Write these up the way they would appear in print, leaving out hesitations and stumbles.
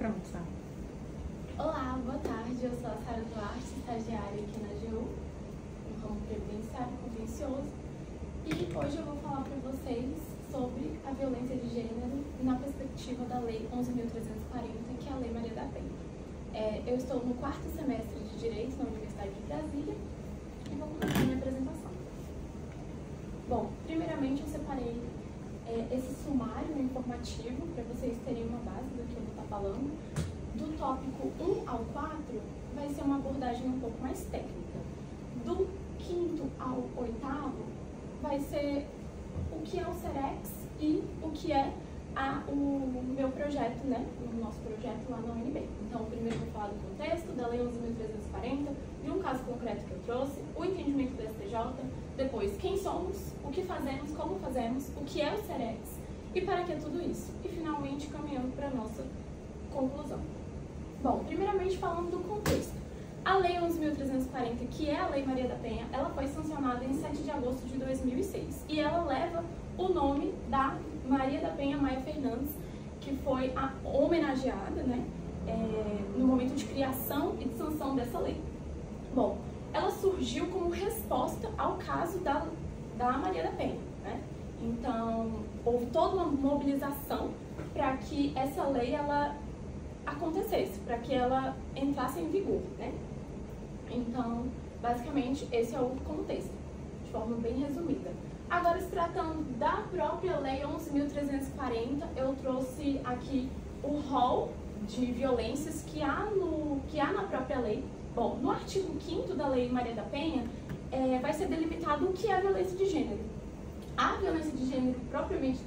pronta. Olá, boa tarde. Eu sou a Sara Duarte, estagiária aqui na AGU, no ramo previdenciário contencioso. E hoje eu vou falar para vocês sobre a violência de gênero na perspectiva da Lei 11.340, que é a Lei Maria da Penha. Eu estou no 4º semestre de Direito na Universidade de Brasília e vou começar minha apresentação. Bom, primeiramente eu separei esse sumário informativo para vocês terem uma base do que eu vou estar falando. Do tópico 1 ao 4 vai ser uma abordagem um pouco mais técnica. Do 5º ao 8º vai ser o que é o SEREX e o que é o meu projeto, né? O nosso projeto lá na UNB. Então, primeiro eu vou falar do contexto, da Lei 11.340, de um caso concreto que eu trouxe, o entendimento do STJ, depois quem somos, o que fazemos, como fazemos, o que é o SEREX e para que tudo isso. E finalmente caminhando para a nossa conclusão. Bom, primeiramente falando do contexto. A Lei 11.340, que é a Lei Maria da Penha, ela foi sancionada em 7 de agosto de 2006 e ela leva o nome da Maria da Penha Maia Fernandes, que foi a homenageada, né, no momento de criação e de sanção dessa lei. Bom, ela surgiu como resposta ao caso da Maria da Penha, né? Então, houve toda uma mobilização para que essa lei ela acontecesse, para que ela entrasse em vigor, né? Então, basicamente, esse é o contexto, de forma bem resumida. Agora, se tratando da própria Lei 11.340, eu trouxe aqui o rol de violências que há na própria lei. Bom, no artigo 5º da Lei Maria da Penha, vai ser delimitado o que é a violência de gênero. A violência de gênero propriamente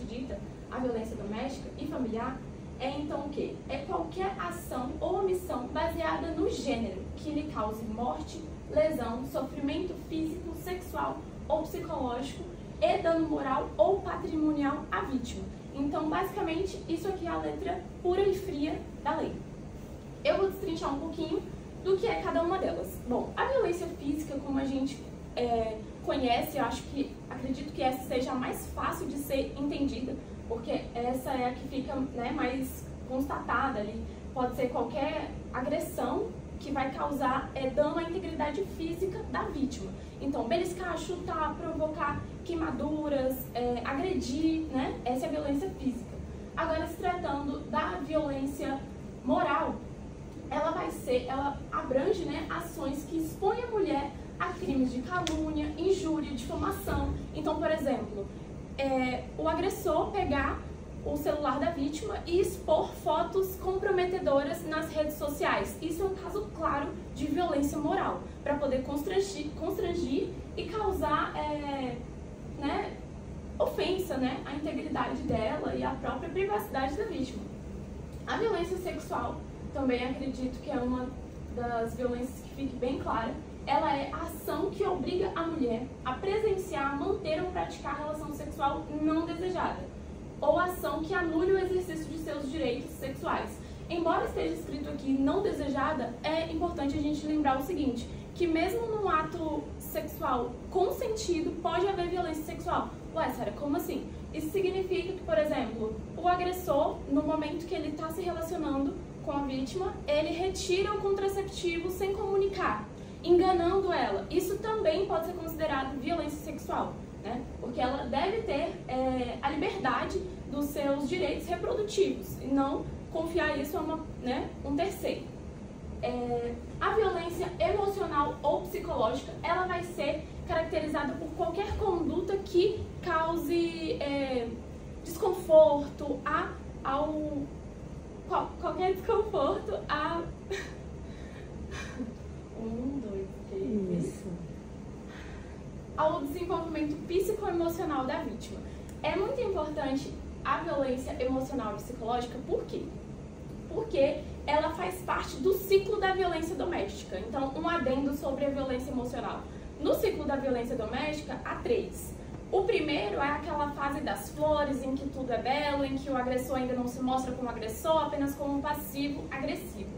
dita, a violência doméstica e familiar, é então o quê? É qualquer ação ou omissão baseada no gênero que lhe cause morte, lesão, sofrimento físico, sexual ou psicológico e dano moral ou patrimonial à vítima. Então, basicamente, isso aqui é a letra pura e fria da lei. Eu vou destrinchar um pouquinho do que é cada uma delas. Bom, a violência física, como a gente conhece, eu acredito que essa seja a mais fácil de ser entendida, porque essa é a que fica, né, mais constatada ali. Pode ser qualquer agressão que vai causar dano à integridade física da vítima. Então, beliscar, chutar, provocar queimaduras, agredir, né? Essa é a violência física. Agora, se tratando da violência moral, ela abrange, né, ações que expõem a mulher a crimes de calúnia, injúria, difamação. Então, por exemplo, o agressor pegar o celular da vítima e expor fotos comprometedoras nas redes sociais. Isso é um caso claro de violência moral, para poder constrangir e causar né, ofensa, né, à integridade dela e à própria privacidade da vítima. A violência sexual, também acredito que é uma das violências que fique bem clara. Ela é a ação que obriga a mulher a presenciar, manter ou praticar relação sexual não desejada, ou ação que anule o exercício de seus direitos sexuais. Embora esteja escrito aqui não desejada, é importante a gente lembrar o seguinte, que mesmo num ato sexual consentido, pode haver violência sexual. Ué, Sara, como assim? Isso significa que, por exemplo, o agressor, no momento que ele está se relacionando com a vítima, ele retira o contraceptivo sem comunicar, enganando ela. Isso também pode ser considerado violência sexual, né? Porque ela deve ter a liberdade dos seus direitos reprodutivos e não confiar isso a um terceiro. A violência emocional ou psicológica, ela vai ser caracterizada por qualquer conduta que cause desconforto qualquer desconforto a... 1, 2, 3... Isso. Ao desenvolvimento psicoemocional da vítima. É muito importante a violência emocional e psicológica, por quê? Porque ela faz parte do ciclo da violência doméstica. Então, um adendo sobre a violência emocional. No ciclo da violência doméstica, há 3. O primeiro é aquela fase das flores, em que tudo é belo, em que o agressor ainda não se mostra como agressor, apenas como um passivo agressivo.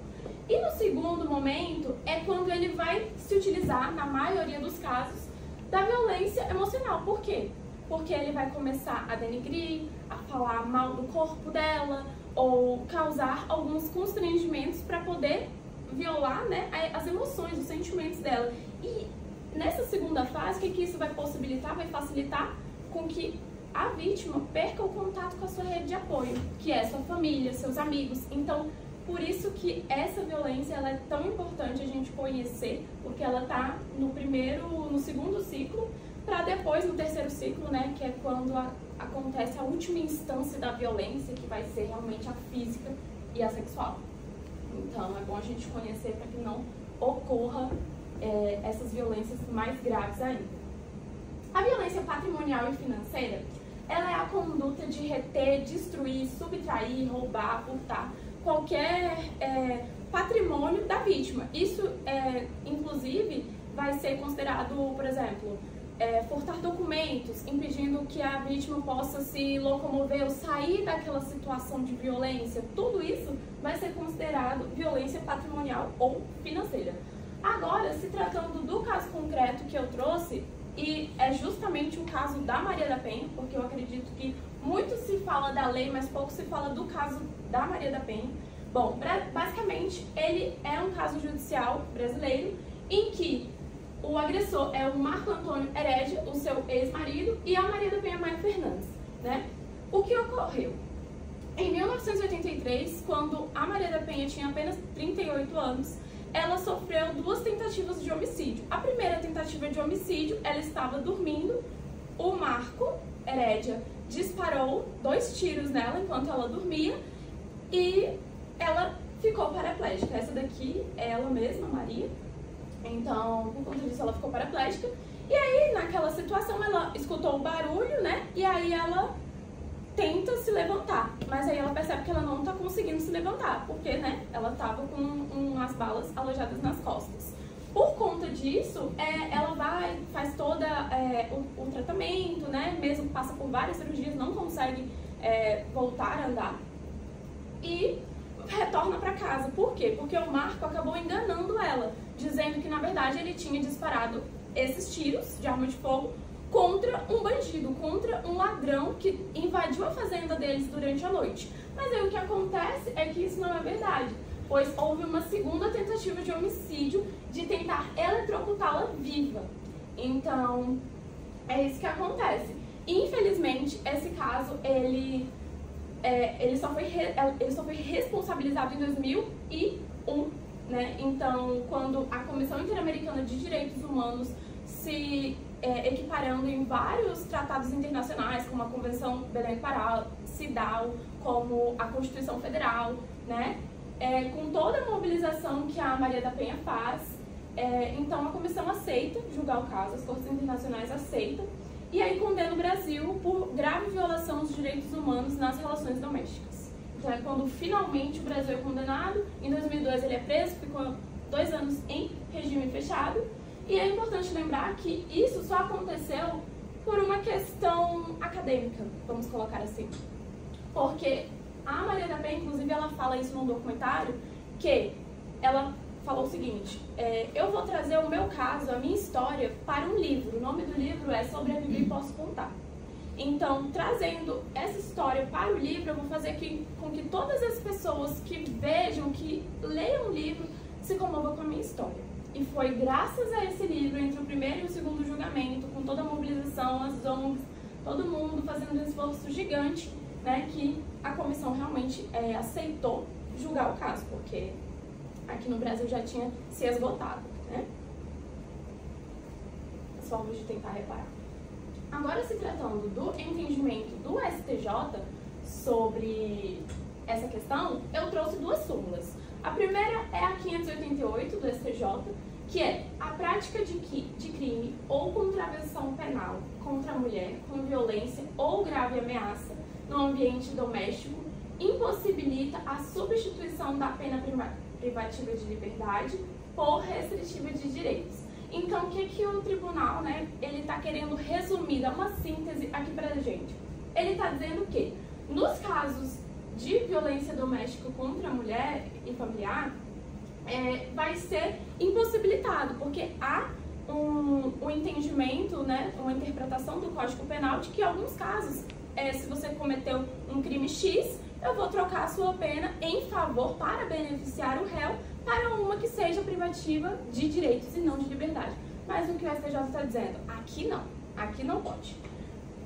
E no segundo momento, é quando ele vai se utilizar, na maioria dos casos, da violência emocional. Por quê? porque ele vai começar a denigrir, a falar mal do corpo dela, ou causar alguns constrangimentos para poder violar, né, as emoções, os sentimentos dela. E nessa segunda fase, o que isso vai possibilitar? Vai facilitar com que a vítima perca o contato com a sua rede de apoio, que é sua família, seus amigos. Então, por isso que essa violência ela é tão importante a gente conhecer, porque ela está no segundo ciclo, para depois, no terceiro ciclo, né, que é quando acontece a última instância da violência, que vai ser realmente a física e a sexual. Então, é bom a gente conhecer para que não ocorra essas violências mais graves ainda. A violência patrimonial e financeira, ela é a conduta de reter, destruir, subtrair, roubar, furtar qualquer patrimônio da vítima. Isso, inclusive, vai ser considerado, por exemplo, furtar documentos, impedindo que a vítima possa se locomover ou sair daquela situação de violência. Tudo isso vai ser considerado violência patrimonial ou financeira. Agora, se tratando do caso concreto que eu trouxe, e é justamente o caso da Maria da Penha, porque eu acredito que muito se fala da lei, mas pouco se fala do caso da Maria da Penha. Bom, basicamente, ele é um caso judicial brasileiro em que o agressor é o Marco Antônio Herédia, o seu ex-marido, e a Maria da Penha Maia Fernandes, né? O que ocorreu? Em 1983, quando a Maria da Penha tinha apenas 38 anos, ela sofreu 2 tentativas de homicídio. A primeira tentativa de homicídio, ela estava dormindo, o Marco Herédia disparou 2 tiros nela enquanto ela dormia e ela ficou paraplégica. Essa daqui é ela mesma, Maria. Então, por conta disso, ela ficou paraplégica. E aí, naquela situação, ela escutou o barulho, né? E aí ela tenta se levantar, mas aí ela percebe que ela não tá conseguindo se levantar, porque, né, ela tava com umas balas alojadas nas costas. Por conta disso, ela faz todo o tratamento, né, mesmo que passa por várias cirurgias, não consegue voltar a andar e retorna para casa. Por quê? Porque o Marco acabou enganando ela, dizendo que, na verdade, ele tinha disparado esses tiros de arma de fogo contra um bandido, contra um ladrão que invadiu a fazenda deles durante a noite. Mas aí o que acontece é que isso não é verdade, pois houve uma segunda tentativa de homicídio de tentar eletrocutá-la viva. Então, é isso que acontece. Infelizmente, esse caso, ele só foi responsabilizado em 2001, né? Então, quando a Comissão Interamericana de Direitos Humanos se equiparando em vários tratados internacionais, como a Convenção Belém-Pará, CIDAW, como a Constituição Federal, né? Com toda a mobilização que a Maria da Penha faz, então a comissão aceita julgar o caso, as cortes internacionais aceitam, e aí condena o Brasil por grave violação dos direitos humanos nas relações domésticas. Então é quando finalmente o Brasil é condenado. Em 2002 ele é preso, ficou 2 anos em regime fechado. E é importante lembrar que isso só aconteceu por uma questão acadêmica, vamos colocar assim. Porque a Maria da Penha, inclusive, ela fala isso num documentário, que ela falou o seguinte: eu vou trazer o meu caso, a minha história, para um livro. O nome do livro é Sobreviver e Posso Contar. Então, trazendo essa história para o livro, eu vou fazer com que todas as pessoas que vejam, que leiam o livro, se comovam com a minha história. E foi graças a esse livro, entre o primeiro e o segundo julgamento, com toda a mobilização, as ONGs, todo mundo fazendo um esforço gigante, né, que a comissão realmente aceitou julgar o caso, porque aqui no Brasil já tinha se esgotado, né? As formas de tentar reparar. Agora, se tratando do entendimento do STJ sobre essa questão, eu trouxe 2 súmulas. A primeira é a 588 do STJ, que é a prática de crime ou contravenção penal contra a mulher com violência ou grave ameaça no ambiente doméstico impossibilita a substituição da pena privativa de liberdade por restritiva de direitos. Então, o que o tribunal, né, ele está querendo resumir, dar uma síntese aqui pra gente? Ele está dizendo que, nos casos de violência doméstica contra a mulher e familiar, vai ser impossibilitado, porque há um entendimento, né, uma interpretação do Código Penal de que em alguns casos, se você cometeu um crime X, eu vou trocar a sua pena em favor, para beneficiar o réu, para uma que seja privativa de direitos e não de liberdade. Mas o que o STJ está dizendo? Aqui não pode.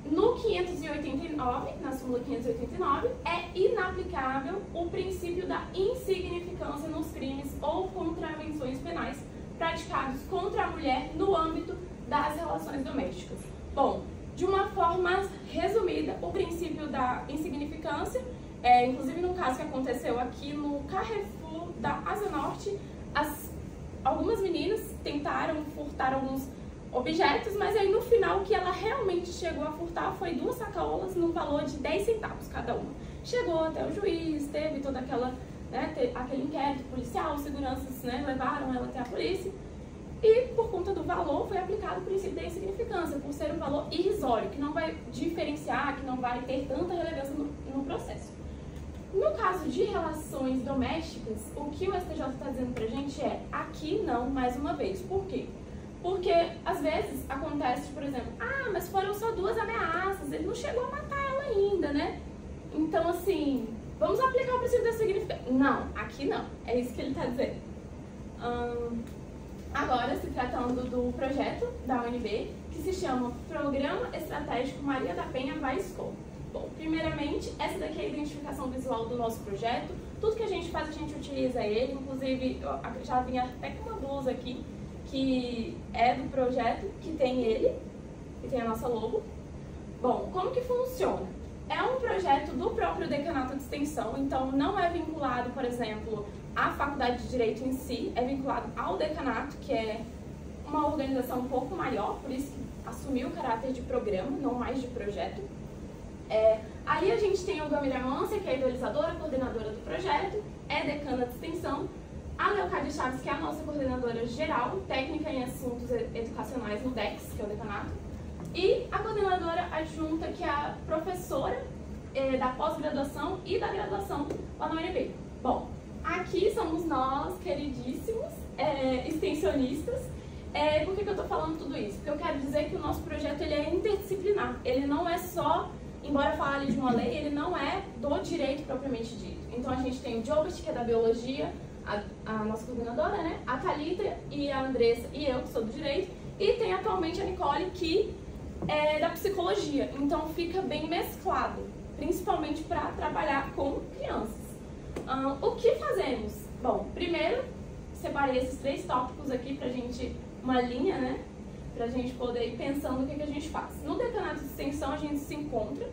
No 589, na súmula 589, é inaplicável o princípio da insignificância nos crimes ou contravenções penais praticados contra a mulher no âmbito das relações domésticas. Bom, de uma forma resumida, o princípio da insignificância, inclusive no caso que aconteceu aqui no Carrefour da Asa Norte, algumas meninas tentaram furtar alguns objetos, mas aí no final o que ela realmente chegou a furtar foi 2 sacolas no valor de 10 centavos cada uma. Chegou até o juiz, teve toda aquela, né, aquele inquérito policial, seguranças, né, levaram ela até a polícia e por conta do valor foi aplicado o princípio da insignificância, por ser um valor irrisório, que não vai diferenciar, que não vai ter tanta relevância no processo. No caso de relações domésticas, o que o STJ está dizendo pra gente é, aqui não, mais uma vez. Por quê? Porque, às vezes, acontece, por exemplo, mas foram só 2 ameaças, ele não chegou a matar ela ainda, né? Então, assim, vamos aplicar o princípio da significância. Não, aqui não. É isso que ele está dizendo. Agora, se tratando do projeto da UNB, que se chama Programa Estratégico Maria da Penha Vaiscol. Bom, primeiramente, essa daqui é a identificação visual do nosso projeto. Tudo que a gente faz, a gente utiliza ele. Inclusive, eu já vim até com uma blusa aqui, que é do projeto, que tem ele, que tem a nossa logo. Bom, como que funciona? É um projeto do próprio Decanato de Extensão, então não é vinculado, por exemplo, à Faculdade de Direito em si, é vinculado ao Decanato, que é uma organização um pouco maior, por isso que assumiu o caráter de programa, não mais de projeto. Aí a gente tem a Gamira Mância, que é a idealizadora, coordenadora do projeto, é decana de extensão, a Leocádia Chaves, que é a nossa coordenadora geral, técnica em assuntos educacionais no DEX, que é o decanato, e a coordenadora adjunta, que é a professora da pós-graduação e da graduação lá na UNB. Bom, aqui somos nós, queridíssimos extensionistas. Por que eu estou falando tudo isso? Porque eu quero dizer que o nosso projeto ele é interdisciplinar, ele não é só, embora fale de uma lei, ele não é do direito propriamente dito. Então a gente tem o Jobert, que é da biologia, a nossa coordenadora, né? A Thalita e a Andressa e eu, que sou do direito, e tem atualmente a Nicole, que é da psicologia. Então fica bem mesclado, principalmente para trabalhar com crianças. O que fazemos? Bom, primeiro separei esses 3 tópicos aqui pra gente, uma linha, né? Pra gente poder ir pensando o que a gente faz. No decanato de extensão a gente se encontra,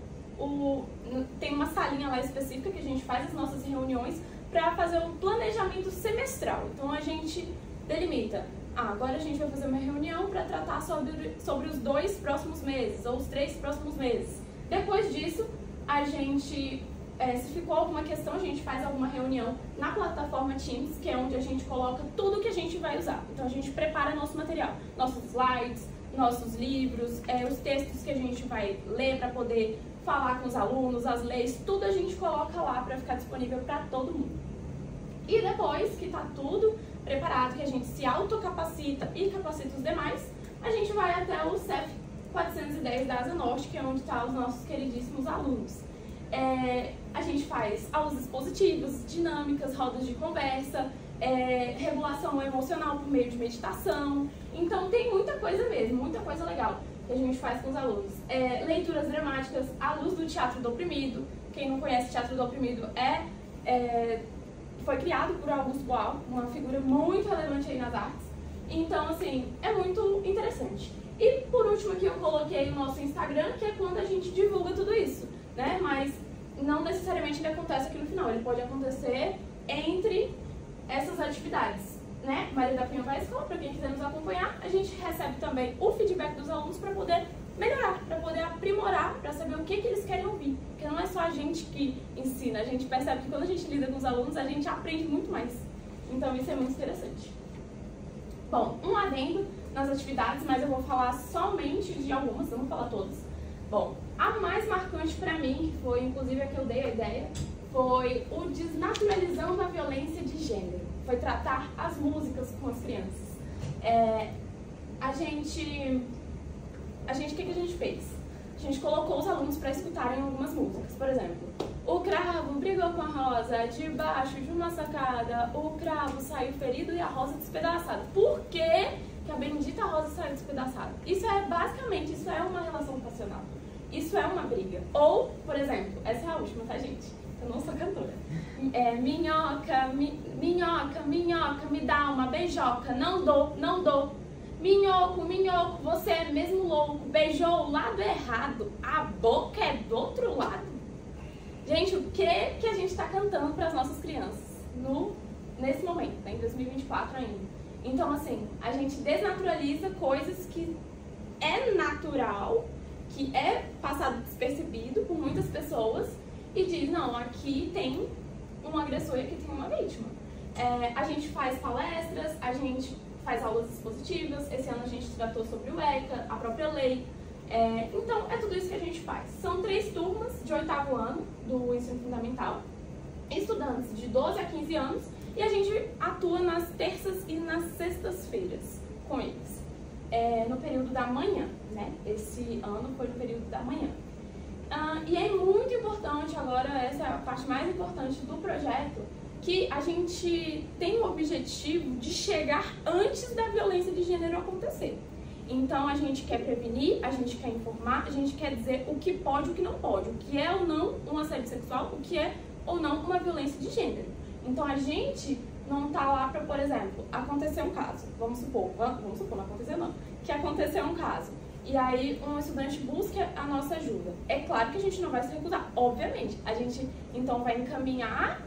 tem uma salinha lá específica que a gente faz as nossas reuniões para fazer um planejamento semestral. Então a gente delimita, agora a gente vai fazer uma reunião para tratar sobre os 2 próximos meses, ou os 3 próximos meses. Depois disso, a gente, se ficou alguma questão, a gente faz alguma reunião na plataforma Teams, que é onde a gente coloca tudo que a gente vai usar. Então a gente prepara nosso material, nossos slides, nossos livros, os textos que a gente vai ler para poder falar com os alunos, as leis, tudo a gente coloca lá para ficar disponível para todo mundo. E depois que está tudo preparado, que a gente se autocapacita e capacita os demais, a gente vai até o CEF 410 da Asa Norte, que é onde estão os nossos queridíssimos alunos. A gente faz aulas expositivas, dinâmicas, rodas de conversa, regulação emocional por meio de meditação. Então tem muita coisa mesmo, muita coisa legal que a gente faz com os alunos. Leituras dramáticas à luz do Teatro do Oprimido. Quem não conhece Teatro do Oprimido foi criado por Augusto Boal, uma figura muito relevante aí nas artes. Então, assim, é muito interessante. E, por último, aqui eu coloquei o nosso Instagram, que é quando a gente divulga tudo isso, né? Mas não necessariamente ele acontece aqui no final, ele pode acontecer entre essas atividades, né? Maria da Penha Vaiscol, para quem quiser nos acompanhar, a gente recebe também o feedback dos alunos para poder melhorar, para poder aprimorar, para saber o que eles querem ouvir. Porque não é só a gente que ensina, a gente percebe que quando a gente lida com os alunos, a gente aprende muito mais. Então isso é muito interessante. Bom, um adendo nas atividades, mas eu vou falar somente de algumas, não vou falar todas. Bom, a mais marcante para mim, que foi inclusive a que eu dei a ideia, foi o Desnaturalizando a Violência de Gênero. Foi tratar as músicas com as crianças. o que a gente fez? A gente colocou os alunos para escutarem algumas músicas. Por exemplo, o cravo brigou com a rosa debaixo de uma sacada, o cravo saiu ferido e a rosa despedaçada. Por que que a bendita rosa saiu despedaçada? Isso é basicamente, isso é uma relação passional. Isso é uma briga. Ou, por exemplo, essa é a última, tá, gente? Eu não sou cantora. Minhoca, minhoca, minhoca, me dá uma beijoca, não dou, não dou. Minhoco, minhoco, você é mesmo louco, beijou o lado errado, a boca é do outro lado. Gente, o que a gente está cantando para as nossas crianças nesse momento, né, em 2024 ainda? Então, assim, a gente desnaturaliza coisas que é natural, que é passado despercebido por muitas pessoas e diz, não, aqui tem um agressor e aqui tem uma vítima. A gente faz palestras, a gente faz aulas expositivas, esse ano a gente tratou sobre o ECA, a própria lei. Então, é tudo isso que a gente faz. São 3 turmas de 8º ano do ensino fundamental, estudantes de 12 a 15 anos, e a gente atua nas terças e nas sextas-feiras com eles. No período da manhã, né? Esse ano foi no período da manhã. E é muito importante, agora essa é a parte mais importante do projeto, que a gente tem o objetivo de chegar antes da violência de gênero acontecer. Então a gente quer prevenir, a gente quer informar, a gente quer dizer o que pode e o que não pode, o que é ou não um assédio sexual, o que é ou não uma violência de gênero. Então a gente não tá lá para, por exemplo, acontecer um caso, vamos supor, não aconteceu não, que aconteceu um caso, e aí um estudante busca a nossa ajuda. É claro que a gente não vai se recusar, obviamente, a gente então vai encaminhar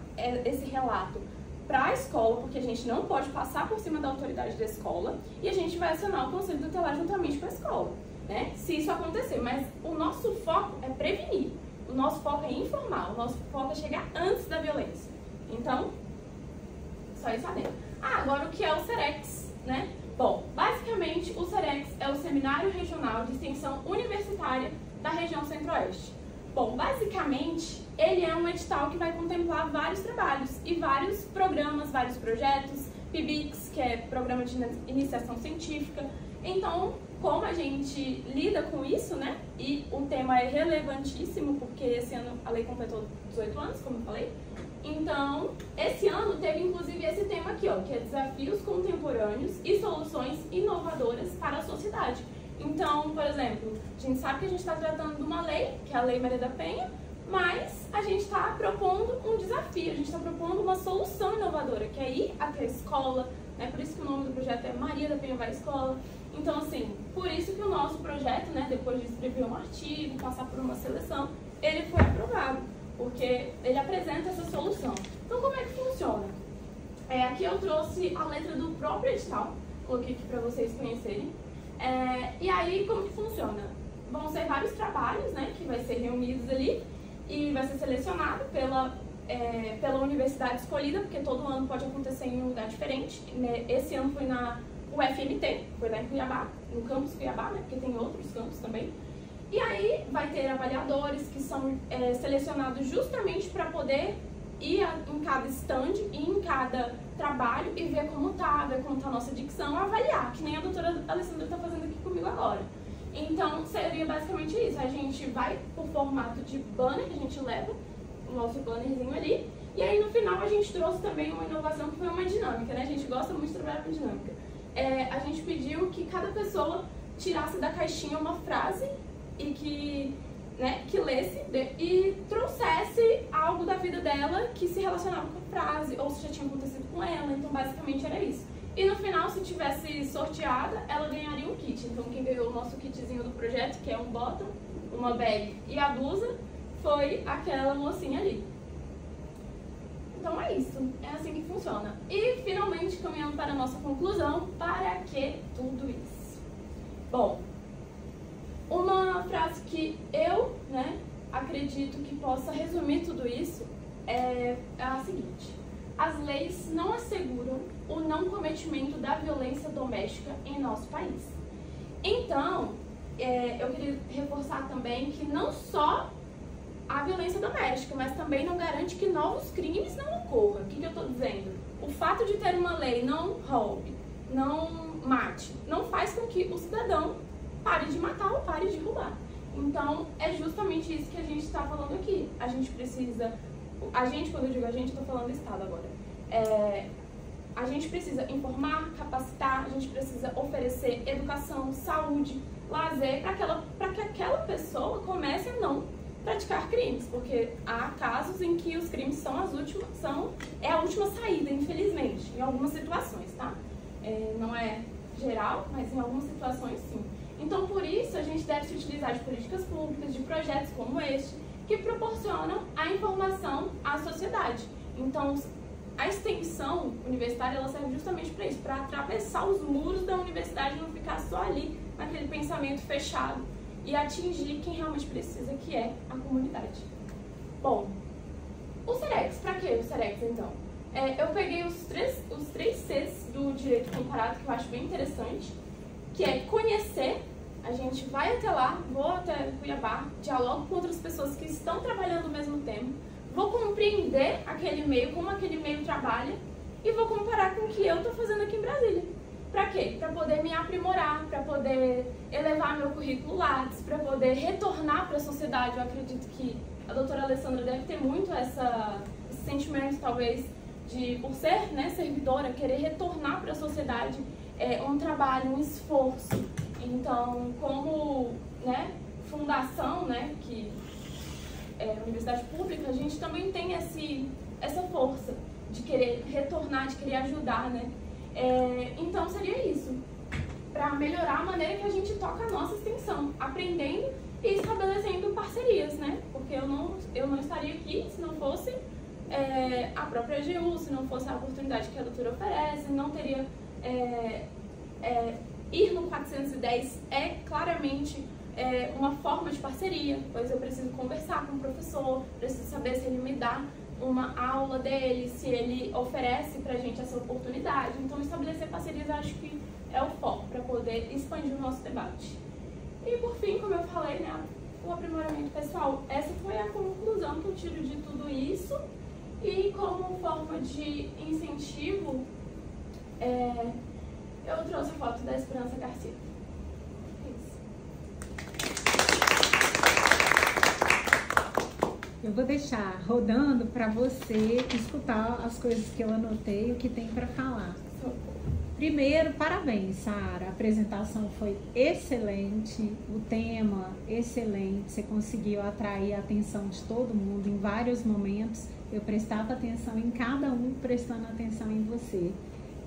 esse relato para a escola, porque a gente não pode passar por cima da autoridade da escola, e a gente vai acionar o conselho tutelar juntamente com a escola, né? Se isso acontecer, mas o nosso foco é prevenir, o nosso foco é informar, o nosso foco é chegar antes da violência. Então, só isso adentro. Agora o que é o SEREX, né? Bom, basicamente o SEREX é o Seminário Regional de Extensão Universitária da região Centro-Oeste. Bom, basicamente, ele é um edital que vai contemplar vários trabalhos e vários programas, vários projetos, PIBICS, que é Programa de Iniciação Científica. Então, como a gente lida com isso, né? E o tema é relevantíssimo, porque esse ano a lei completou 18 anos, como eu falei. Então, esse ano teve inclusive esse tema aqui, ó, que é Desafios Contemporâneos e Soluções Inovadoras para a Sociedade. Então, por exemplo, a gente sabe que a gente está tratando de uma lei, que é a Lei Maria da Penha, mas a gente está propondo um desafio, a gente está propondo uma solução inovadora, que é ir até a escola, né? Por isso que o nome do projeto é Maria da Penha vai à Escola. Então, assim, por isso que o nosso projeto, né, depois de escrever um artigo, passar por uma seleção, ele foi aprovado, porque ele apresenta essa solução. Então, como é que funciona? Aqui eu trouxe a letra do próprio edital, coloquei aqui para vocês conhecerem. E aí, como que funciona? Vão ser vários trabalhos, né, que vai ser reunidos ali e vai ser selecionado pela universidade escolhida, porque todo ano pode acontecer em um lugar diferente. Esse ano foi na UFMT, foi lá em Cuiabá, no campus Cuiabá, né, porque tem outros campos também. E aí vai ter avaliadores que são selecionados justamente para poder ir em cada stand e em cada trabalho e ver como tá a nossa dicção, avaliar, que nem a doutora Alessandra está fazendo aqui comigo agora. Então, seria basicamente isso. A gente vai por formato de banner, que a gente leva o nosso bannerzinho ali, e aí no final a gente trouxe também uma inovação que foi uma dinâmica, né? A gente gosta muito de trabalhar com dinâmica. A gente pediu que cada pessoa tirasse da caixinha uma frase e que lesse e trouxesse algo da vida dela que se relacionava com a frase, ou se já tinha acontecido com ela. Então, basicamente era isso. E no final, se tivesse sorteada, ela ganharia um kit. Então, quem ganhou o nosso kitzinho do projeto, que é um bottom, uma bag e a blusa, foi aquela mocinha ali. Então é isso, é assim que funciona. E finalmente, caminhando para a nossa conclusão, para que tudo isso? Bom, uma frase que eu, acredito que possa resumir tudo isso é a seguinte: as leis não asseguram o não cometimento da violência doméstica em nosso país. Então, eu queria reforçar também que não só a violência doméstica, mas também não garante que novos crimes não ocorram. O que eu estou dizendo? O fato de ter uma lei não roube, não mate, não faz com que o cidadão pare de matar ou pare de roubar. Então, é justamente isso que a gente está falando aqui. A gente precisa... quando eu digo a gente, estou falando do Estado agora. A gente precisa informar, capacitar, a gente precisa oferecer educação, saúde, lazer, para que aquela pessoa comece a não praticar crimes, porque há casos em que os crimes é a última saída, infelizmente, em algumas situações, tá? Não é geral, mas em algumas situações sim. Então, por isso, a gente deve se utilizar de políticas públicas, de projetos como este, que proporcionam a informação à sociedade. Então, a extensão universitária, ela serve justamente para isso, para atravessar os muros da universidade e não ficar só ali, naquele pensamento fechado, e atingir quem realmente precisa, que é a comunidade. Bom, o Serex, para que o Serex, então? Eu peguei os três Cs do direito comparado, que eu acho bem interessante, que é conhecer. A gente vai até lá, vou até Cuiabá, dialogo com outras pessoas que estão trabalhando ao mesmo tempo, vou compreender aquele meio, como aquele meio trabalha, e vou comparar com o que eu estou fazendo aqui em Brasília. Para quê? Para poder me aprimorar, para poder elevar meu currículo Lattes, para poder retornar para a sociedade. Eu acredito que a doutora Alessandra deve ter muito esse sentimento, talvez, de, por ser, né, servidora, querer retornar para a sociedade um trabalho, um esforço. Então, como, né, fundação, né, que é universidade pública, a gente também tem essa força de querer retornar, de querer ajudar, né? Então, seria isso, para melhorar a maneira que a gente toca a nossa extensão, aprendendo e estabelecendo parcerias, né? Porque eu não estaria aqui se não fosse a própria AGU, se não fosse a oportunidade que a doutora oferece, não teria... ir no 410 é claramente uma forma de parceria, pois eu preciso conversar com o professor, preciso saber se ele me dá uma aula dele, se ele oferece pra gente essa oportunidade. Então, estabelecer parcerias, acho que é o foco para poder expandir o nosso debate. E, por fim, como eu falei, né, o aprimoramento pessoal. Essa foi a conclusão que eu tiro de tudo isso. E, como forma de incentivo, eu trouxe a foto da Esperança Garcia. Eu vou deixar rodando para você escutar as coisas que eu anotei, o que tem para falar. Primeiro, parabéns, Sara. A apresentação foi excelente, o tema excelente. Você conseguiu atrair a atenção de todo mundo em vários momentos. Eu prestava atenção em cada um, prestando atenção em você.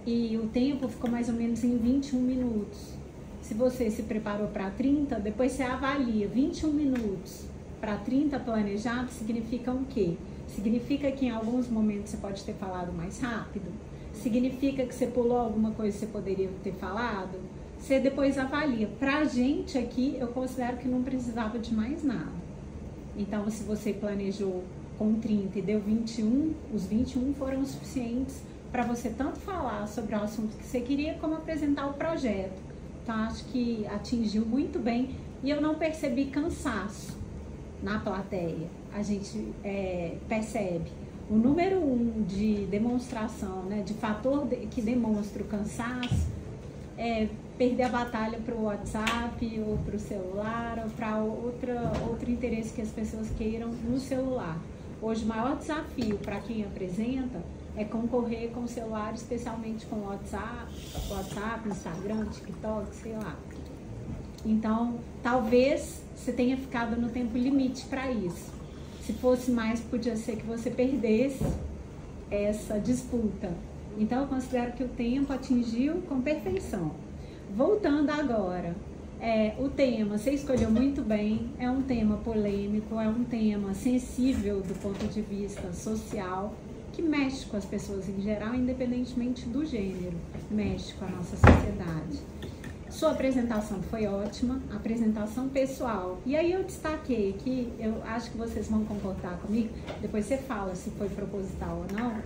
E o tempo ficou mais ou menos em 21 minutos. Se você se preparou para 30, depois você avalia 21 minutos. Para 30 planejado, significa o quê? Significa que em alguns momentos você pode ter falado mais rápido? Significa que você pulou alguma coisa que você poderia ter falado? Você depois avalia. Pra gente aqui, eu considero que não precisava de mais nada. Então, se você planejou com 30 e deu 21, os 21 foram suficientes para você tanto falar sobre o assunto que você queria, como apresentar o projeto. Então, acho que atingiu muito bem e eu não percebi cansaço na plateia. A gente percebe o número 1 de demonstração, né, de fator que demonstra o cansaço, perder a batalha para o WhatsApp ou para o celular ou para outro interesse que as pessoas queiram no celular. Hoje o maior desafio para quem apresenta é concorrer com o celular, especialmente com o WhatsApp, Instagram, TikTok, sei lá. Então, talvez você tenha ficado no tempo limite para isso. Se fosse mais, podia ser que você perdesse essa disputa. Então, eu considero que o tempo atingiu com perfeição. Voltando agora, o tema, você escolheu muito bem, é um tema polêmico, é um tema sensível do ponto de vista social, que mexe com as pessoas em geral, independentemente do gênero, mexe com a nossa sociedade. Sua apresentação foi ótima, apresentação pessoal. E aí eu destaquei que, eu acho que vocês vão concordar comigo, depois você fala se foi proposital ou não.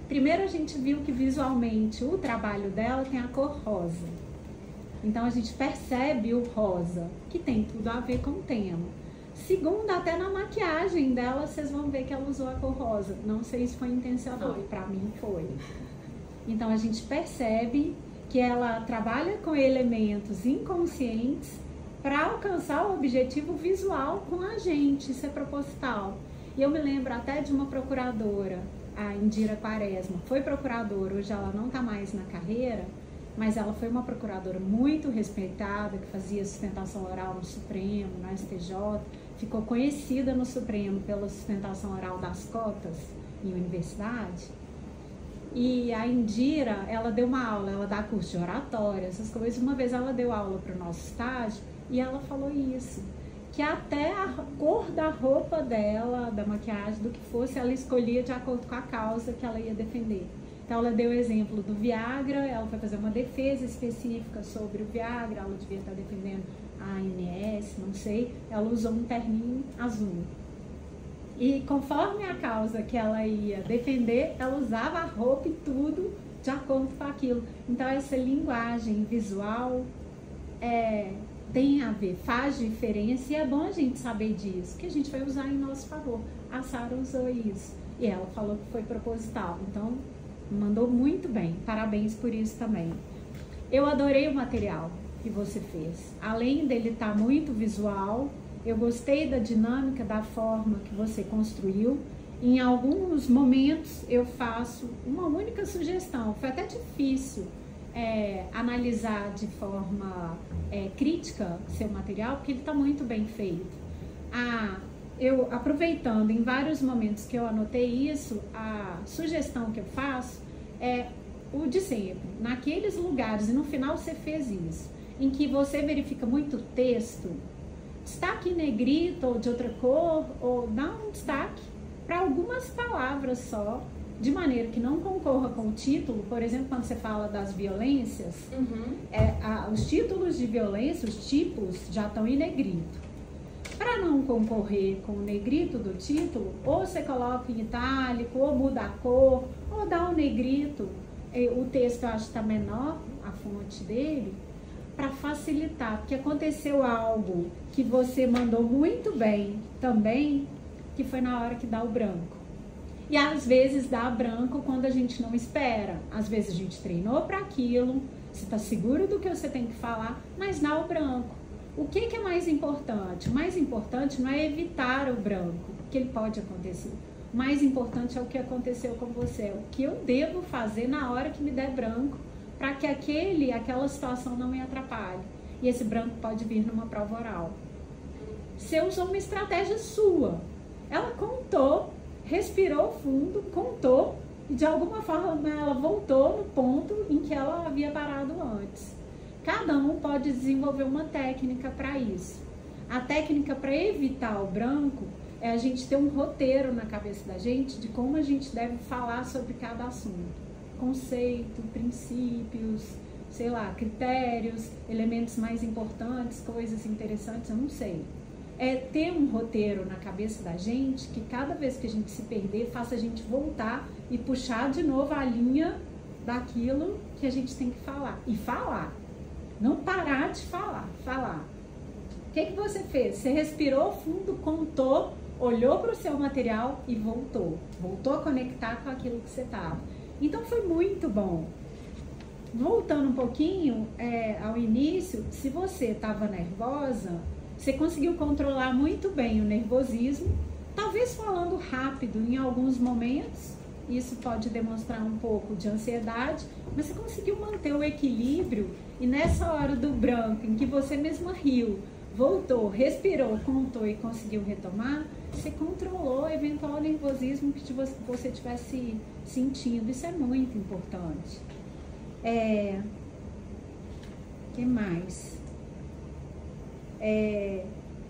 Primeiro, a gente viu que visualmente o trabalho dela tem a cor rosa. Então a gente percebe o rosa, que tem tudo a ver com o tema. Segundo, até na maquiagem dela, vocês vão ver que ela usou a cor rosa. Não sei se foi intencional, para mim foi. Então a gente percebe que ela trabalha com elementos inconscientes para alcançar o objetivo visual com a gente, isso é proposital. E eu me lembro até de uma procuradora, a Indira Quaresma, foi procuradora, hoje ela não está mais na carreira, mas ela foi uma procuradora muito respeitada, que fazia sustentação oral no Supremo, no STJ, ficou conhecida no Supremo pela sustentação oral das cotas em universidade. E a Indira, ela deu uma aula, ela dá curso de oratória, essas coisas. Uma vez ela deu aula para o nosso estágio e ela falou isso, que até a cor da roupa dela, da maquiagem, do que fosse, ela escolhia de acordo com a causa que ela ia defender. Então ela deu o exemplo do Viagra, ela foi fazer uma defesa específica sobre o Viagra, ela devia estar defendendo a ANS, não sei, ela usou um terninho azul. E conforme a causa que ela ia defender, ela usava a roupa e tudo de acordo com aquilo. Então essa linguagem visual tem a ver, faz diferença, e é bom a gente saber disso, que a gente vai usar em nosso favor. A Sara usou isso e ela falou que foi proposital, então mandou muito bem, parabéns por isso também. Eu adorei o material que você fez, além dele estar muito visual, eu gostei da dinâmica, da forma que você construiu. Em alguns momentos eu faço uma única sugestão, foi até difícil analisar de forma crítica seu material, porque ele está muito bem feito. Eu, aproveitando em vários momentos que eu anotei isso, a sugestão que eu faço é o de sempre, naqueles lugares, e no final você fez isso, em que você verifica muito texto, destaque em negrito ou de outra cor, ou dá um destaque para algumas palavras só, de maneira que não concorra com o título. Por exemplo, quando você fala das violências, os títulos de violência, os tipos, já estão em negrito. Para não concorrer com o negrito do título, ou você coloca em itálico, ou muda a cor, ou dá um negrito. O texto eu acho que está menor, a fonte dele, para facilitar, porque aconteceu algo que você mandou muito bem também, que foi na hora que dá o branco. E às vezes dá branco quando a gente não espera. Às vezes a gente treinou para aquilo, você está seguro do que você tem que falar, mas dá o branco. O que é mais importante? O mais importante não é evitar o branco, que ele pode acontecer. O mais importante é o que aconteceu com você, é o que eu devo fazer na hora que me der branco, para que aquela situação não me atrapalhe. E esse branco pode vir numa prova oral. Você usou uma estratégia sua. Ela contou, respirou fundo, contou, e de alguma forma ela voltou no ponto em que ela havia parado antes. Cada um pode desenvolver uma técnica para isso. A técnica para evitar o branco é a gente ter um roteiro na cabeça da gente de como a gente deve falar sobre cada assunto. Conceito, princípios, sei lá, critérios, elementos mais importantes, coisas interessantes, eu não sei. É ter um roteiro na cabeça da gente que cada vez que a gente se perder, faça a gente voltar e puxar de novo a linha daquilo que a gente tem que falar. E falar. Não parar de falar. O que você fez? Você respirou fundo, contou, olhou para o seu material e voltou. Voltou a conectar com aquilo que você estava. Então foi muito bom. Voltando um pouquinho ao início, se você estava nervosa, você conseguiu controlar muito bem o nervosismo, talvez falando rápido em alguns momentos, isso pode demonstrar um pouco de ansiedade, mas você conseguiu manter o equilíbrio e nessa hora do branco, em que você mesma riu, voltou, respirou, contou e conseguiu retomar, você controlou o eventual nervosismo que você estivesse sentindo. Isso é muito importante. Que mais?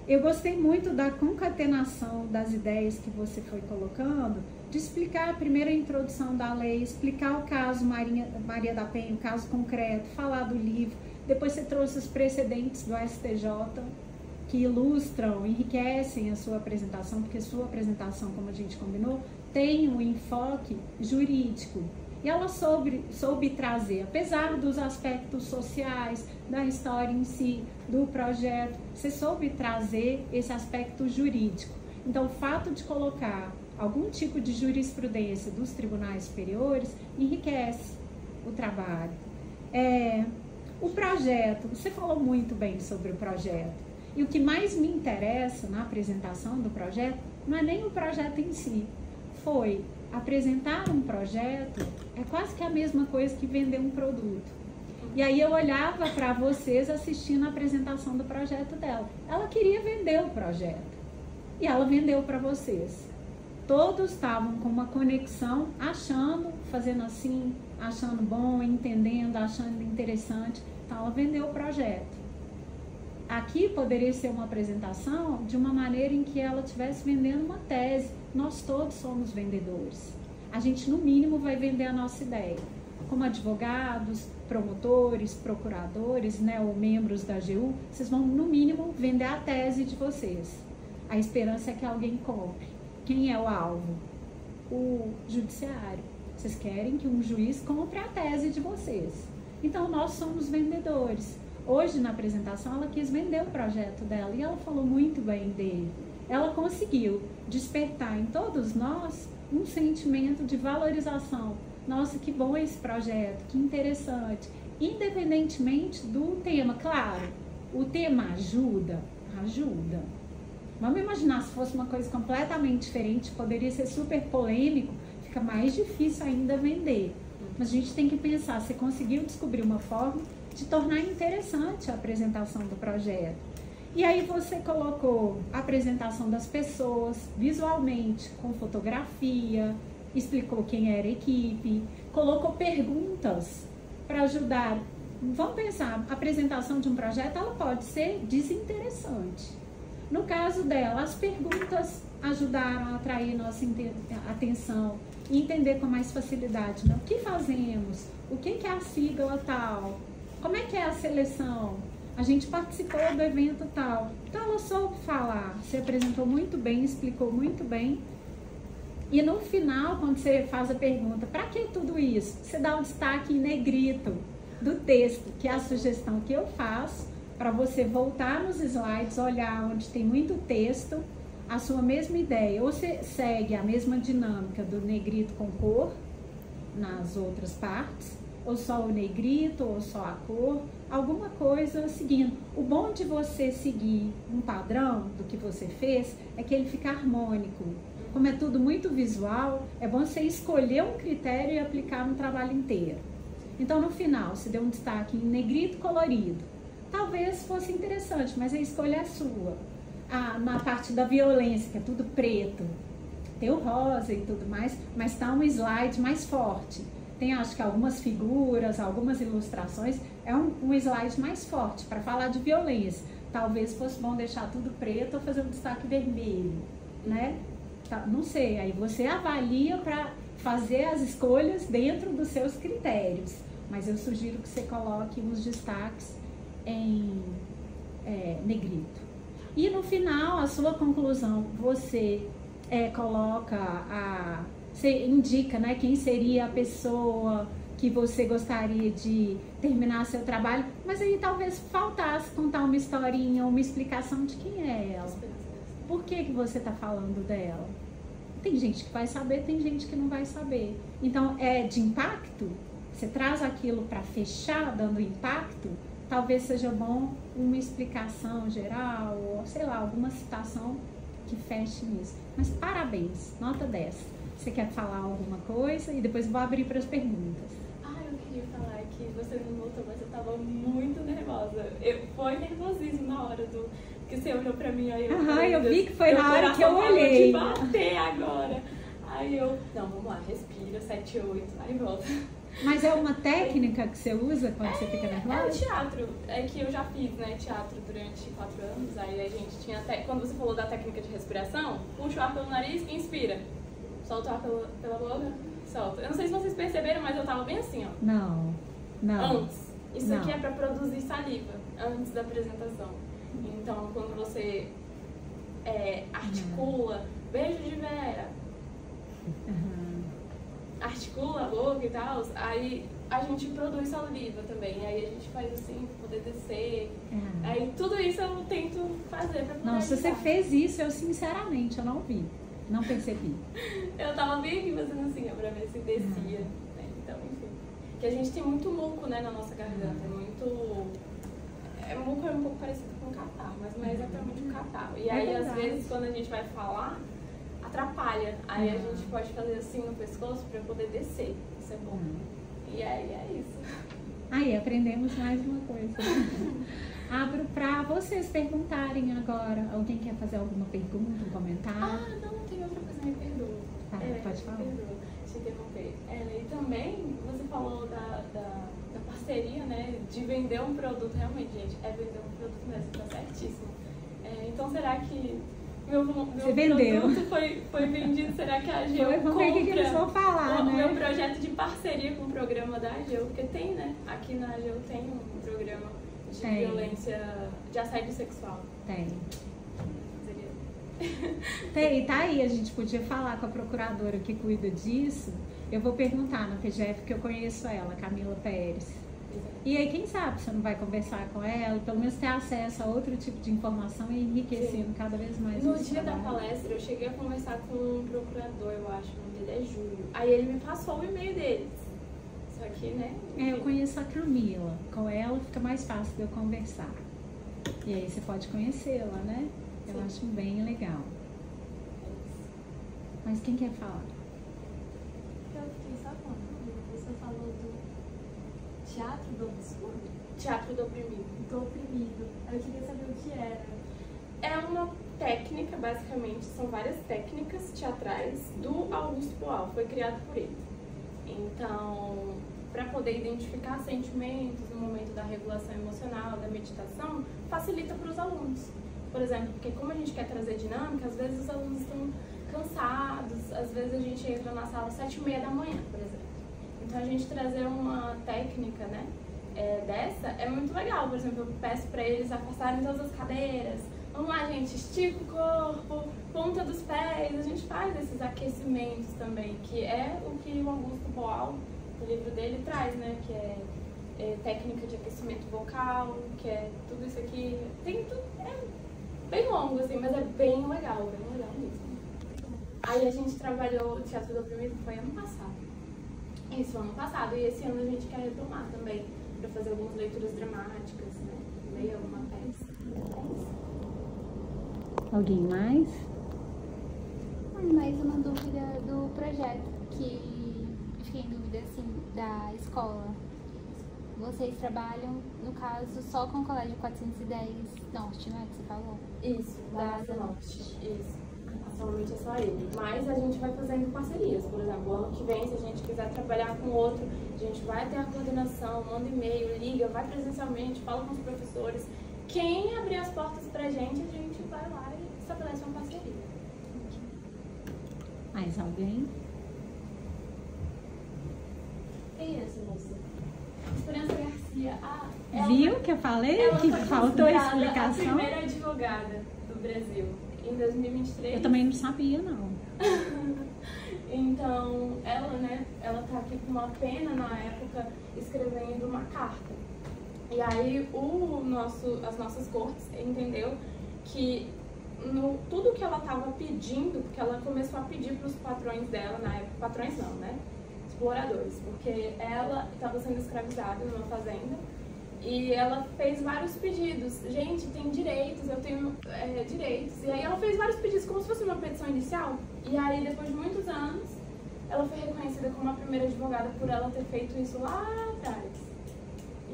Eu gostei muito da concatenação das ideias que você foi colocando, de explicar a primeira introdução da lei, explicar o caso Maria da Penha, o caso concreto, falar do livro. Depois você trouxe os precedentes do STJ, que ilustram, enriquecem a sua apresentação, porque a sua apresentação, como a gente combinou, tem um enfoque jurídico. E ela soube trazer, apesar dos aspectos sociais, da história em si, do projeto, você soube trazer esse aspecto jurídico. Então, o fato de colocar algum tipo de jurisprudência dos tribunais superiores enriquece o trabalho. O projeto, você falou muito bem sobre o projeto. E o que mais me interessa na apresentação do projeto não é nem o projeto em si. Foi apresentar um projeto, é quase que a mesma coisa que vender um produto. E aí eu olhava para vocês assistindo a apresentação do projeto dela. Ela queria vender o projeto. E ela vendeu para vocês. Todos estavam com uma conexão, achando, fazendo assim, achando bom, entendendo, achando interessante. Então ela vendeu o projeto. Aqui poderia ser uma apresentação de uma maneira em que ela estivesse vendendo uma tese. Nós todos somos vendedores. A gente, no mínimo, vai vender a nossa ideia. Como advogados, promotores, procuradores, né, ou membros da AGU, vocês vão, no mínimo, vender a tese de vocês. A esperança é que alguém compre. Quem é o alvo? O judiciário. Vocês querem que um juiz compre a tese de vocês. Então, nós somos vendedores. Hoje, na apresentação, ela quis vender o projeto dela e ela falou muito bem dele. Ela conseguiu despertar em todos nós um sentimento de valorização. Nossa, que bom esse projeto, que interessante. Independentemente do tema, claro, o tema ajuda. Vamos imaginar se fosse uma coisa completamente diferente, poderia ser super polêmico, fica mais difícil ainda vender. Mas a gente tem que pensar, você conseguiu descobrir uma forma de tornar interessante a apresentação do projeto. E aí você colocou a apresentação das pessoas visualmente, com fotografia, explicou quem era a equipe, colocou perguntas para ajudar. Vamos pensar, a apresentação de um projeto ela pode ser desinteressante. No caso dela, as perguntas ajudaram a atrair nossa atenção e entender com mais facilidade, né? O que fazemos? O que é a sigla tal? Como é que é a seleção? A gente participou do evento tal. Então ela soube falar, se apresentou muito bem, explicou muito bem. E no final, quando você faz a pergunta, para que tudo isso? Você dá um destaque em negrito do texto, que é a sugestão que eu faço, para você voltar nos slides, olhar onde tem muito texto, a sua mesma ideia. Ou você segue a mesma dinâmica do negrito com cor nas outras partes, ou só o negrito, ou só a cor, alguma coisa seguindo. O bom de você seguir um padrão do que você fez é que ele fica harmônico. Como é tudo muito visual, é bom você escolher um critério e aplicar no trabalho inteiro. Então, no final, se deu um destaque em negrito colorido. Talvez fosse interessante, mas a escolha é sua. Na parte da violência, que é tudo preto, tem o rosa e tudo mais, mas está um slide mais forte. Tem, acho que, algumas figuras, algumas ilustrações. É um slide mais forte para falar de violência. Talvez fosse bom deixar tudo preto ou fazer um destaque vermelho, né? Tá, não sei, aí você avalia para fazer as escolhas dentro dos seus critérios. Mas eu sugiro que você coloque os destaques em negrito. E no final, a sua conclusão, você você indica, né, quem seria a pessoa que você gostaria de terminar seu trabalho, mas aí talvez faltasse contar uma historinha, uma explicação de quem é ela. Por que você está falando dela? Tem gente que vai saber, tem gente que não vai saber. Então, é de impacto? Você traz aquilo para fechar, dando impacto? Talvez seja bom uma explicação geral, ou sei lá, alguma citação que feche nisso. Mas parabéns, nota 10. Você quer falar alguma coisa? E depois vou abrir para as perguntas. Eu queria falar que você não notou, mas eu estava muito nervosa. Foi nervosismo na hora que você olhou pra mim, aí eu vi que foi na hora que eu olhei. Eu vou te bater agora. Não, vamos lá, respira, 7, 8, aí volta. Mas é uma técnica que você usa quando você fica nervosa? É o teatro, é que eu já fiz, né, teatro durante 4 anos, aí a gente tinha até, quando você falou da técnica de respiração, puxa o ar pelo nariz e inspira. Solta o ar pela boca, solta. Eu não sei se vocês perceberam, mas eu tava bem assim, ó. Não. Antes. Isso aqui é pra produzir saliva, antes da apresentação. Então, quando você articula, beijo de Vera, articula a boca e tal, aí a gente produz saliva também. Aí a gente faz assim, pra poder descer. Aí tudo isso eu tento fazer pra poder Nossa, você fez isso, eu sinceramente, eu não vi. Não percebi. Eu tava bem aqui fazendo assim, ó, pra ver se descia. Né? Então, enfim. que a gente tem muito muco, né, na nossa garganta, muco é um pouco parecido com catarro, mas não é exatamente um catarro. E aí, às vezes, quando a gente vai falar, atrapalha. Aí a gente pode fazer assim no pescoço para poder descer. Isso é bom. E aí é isso. Aí, aprendemos mais uma coisa. Abro para vocês perguntarem agora. Alguém quer fazer alguma pergunta, um comentário? Ah, não, tem outra coisa, me perdoa. Tá, pode falar. Perdoa, te interromper. E também, você falou da parceria, né, de vender um produto. Realmente, gente, é vender um produto mesmo, tá certíssimo. Então, será que meu produto foi vendido? Será que a AGEU compra o que eles vão falar, né? Meu projeto de parceria com o programa da AGEU? Porque tem, né? Aqui na AGEU tem um programa de violência, de assédio sexual. Tem, tá aí. A gente podia falar com a procuradora que cuida disso. Eu vou perguntar na PGF, que eu conheço ela, Camila Pérez. E aí, quem sabe você não vai conversar com ela, pelo menos ter acesso a outro tipo de informação e enriquecendo cada vez mais. No dia da palestra, eu cheguei a conversar com um procurador, eu acho, o nome dele é Júlio. Aí ele me passou o e-mail dele. Só que, né? Eu conheço a Camila. Com ela fica mais fácil de eu conversar. E aí você pode conhecê-la, né? Eu acho bem legal. Mas quem quer falar? Eu fiquei só com uma dúvida. Você falou do teatro do absurdo? Teatro do oprimido. Do oprimido. Eu queria saber o que era. É uma técnica, basicamente, são várias técnicas teatrais do Augusto Boal. Foi criado por ele. Então, para poder identificar sentimentos no momento da regulação emocional, da meditação, facilita para os alunos. Por exemplo, porque como a gente quer trazer dinâmica, às vezes os alunos estão cansados, às vezes a gente entra na sala às 7h30 da manhã, por exemplo. Então a gente trazer uma técnica, né, dessa é muito legal. Por exemplo, eu peço para eles afastarem todas as cadeiras. Vamos lá, gente, estica o corpo, ponta dos pés. A gente faz esses aquecimentos também, que é o que o Augusto Boal, o livro dele, traz, né, que é técnica de aquecimento vocal, que é tudo isso aqui. Tem tudo, bem longo, assim, mas é bem legal mesmo. Aí a gente trabalhou o Teatro do Oprimido, foi ano passado. Isso, ano passado. E esse ano a gente quer retomar também, para fazer algumas leituras dramáticas, né? Ler alguma peça. Alguém mais? Mais uma dúvida do projeto, que fiquei em dúvida, assim, da escola. Vocês trabalham, no caso, só com o Colégio 410 Norte, né, que você falou? Isso, da Asa Norte. Isso. Atualmente é só ele. Mas a gente vai fazendo parcerias. Por exemplo, o ano que vem, se a gente quiser trabalhar com outro, a gente vai ter a coordenação, manda e-mail, liga, vai presencialmente, fala com os professores. Quem abrir as portas pra gente, a gente vai lá e estabelece uma parceria. Mais alguém? Quem é essa moça? Esperança Garcia. Viu que eu falei? Que faltou a explicação? A primeira advogada do Brasil, em 2023. Eu também não sabia, não. Então, ela, né, ela tá aqui com uma pena na época, escrevendo uma carta. E aí, as nossas cortes entendeu que tudo que ela estava pedindo, porque ela começou a pedir para os patrões dela, na época, patrões não, né? Exploradores, porque ela estava sendo escravizada numa fazenda e ela fez vários pedidos. Gente, tem direitos, eu tenho direitos. E aí ela fez vários pedidos, como se fosse uma petição inicial. E aí, depois de muitos anos, ela foi reconhecida como a primeira advogada por ela ter feito isso lá atrás.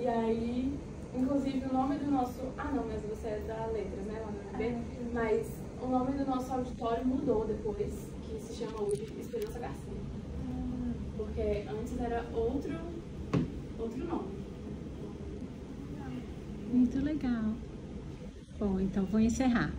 E aí, inclusive, o nome do nosso... Ah, não, mas você é da Letras, né, lá no UNB? Mas o nome do nosso auditório mudou depois, que se chama hoje Esperança Garcia. Porque antes era outro nome. Muito legal. Bom, então vou encerrar.